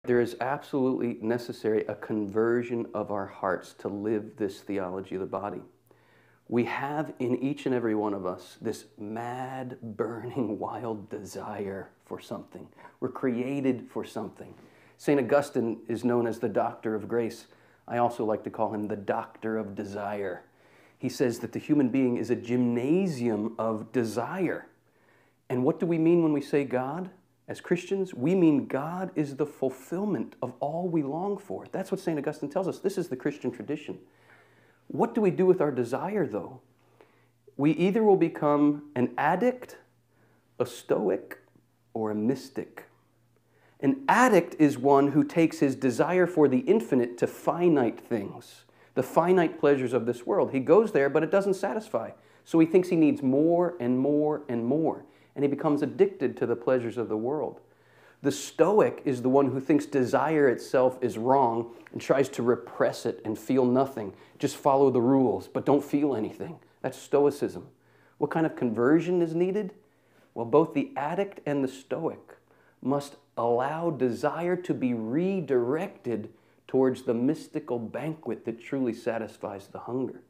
There is absolutely necessary a conversion of our hearts to live this theology of the body. We have in each and every one of us this mad, burning, wild desire for something. We're created for something. St. Augustine is known as the doctor of grace. I also like to call him the doctor of desire. He says that the human being is a gymnasium of desire. And what do we mean when we say God? As Christians, we mean God is the fulfillment of all we long for. That's what St. Augustine tells us. This is the Christian tradition. What do we do with our desire, though? We either will become an addict, a stoic, or a mystic. An addict is one who takes his desire for the infinite to finite things, the finite pleasures of this world. He goes there, but it doesn't satisfy. So he thinks he needs more and more and more. And he becomes addicted to the pleasures of the world. The Stoic is the one who thinks desire itself is wrong and tries to repress it and feel nothing. Just follow the rules, but don't feel anything. That's Stoicism. What kind of conversion is needed? Well, both the addict and the Stoic must allow desire to be redirected towards the mystical banquet that truly satisfies the hunger.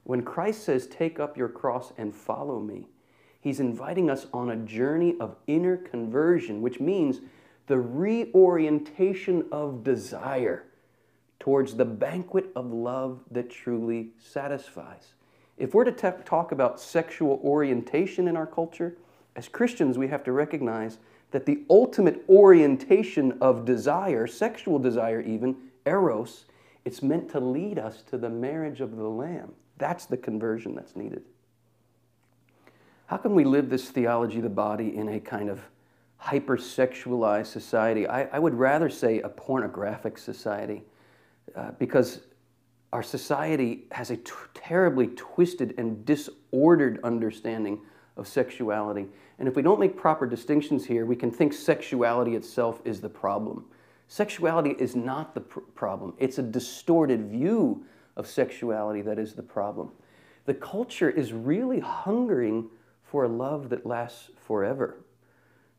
When Christ says, "Take up your cross and follow me," He's inviting us on a journey of inner conversion, which means the reorientation of desire towards the banquet of love that truly satisfies. If we're to talk about sexual orientation in our culture, as Christians we have to recognize that the ultimate orientation of desire, sexual desire even, eros, it's meant to lead us to the marriage of the Lamb. That's the conversion that's needed. How can we live this theology of the body in a kind of hypersexualized society? I would rather say a pornographic society, because our society has a terribly twisted and disordered understanding of sexuality. And if we don't make proper distinctions here, we can think sexuality itself is the problem. Sexuality is not the problem. It's a distorted view of sexuality that is the problem. The culture is really hungering for a love that lasts forever.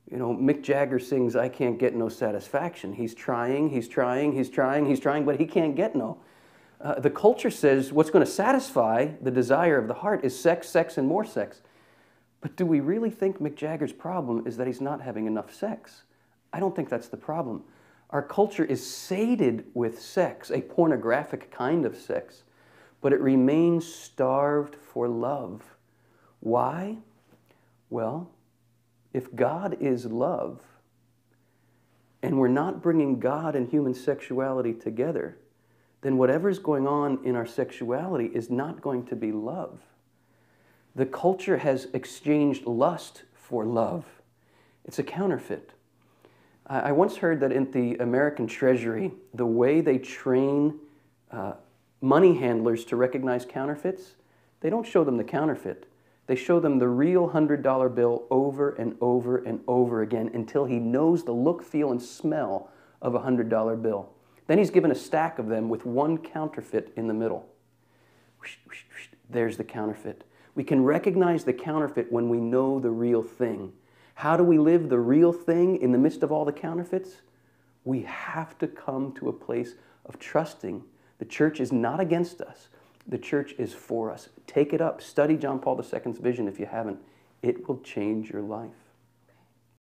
You know, Mick Jagger sings, "I can't get no satisfaction." He's trying, but he can't get no. The culture says what's going to satisfy the desire of the heart is sex, sex, and more sex. But do we really think Mick Jagger's problem is that he's not having enough sex? I don't think that's the problem. Our culture is sated with sex, a pornographic kind of sex, but it remains starved for love. Why? Well, if God is love, and we're not bringing God and human sexuality together, then whatever's going on in our sexuality is not going to be love. The culture has exchanged lust for love. It's a counterfeit. I once heard that in the American Treasury, the way they train money handlers to recognize counterfeits, they don't show them the counterfeit. They show them the real $100 bill over and over and over again until he knows the look, feel, and smell of a $100 bill. Then he's given a stack of them with one counterfeit in the middle. There's the counterfeit. We can recognize the counterfeit when we know the real thing. How do we live the real thing in the midst of all the counterfeits? We have to come to a place of trusting. The church is not against us. The church is for us. Take it up. Study John Paul II's vision if you haven't. It will change your life.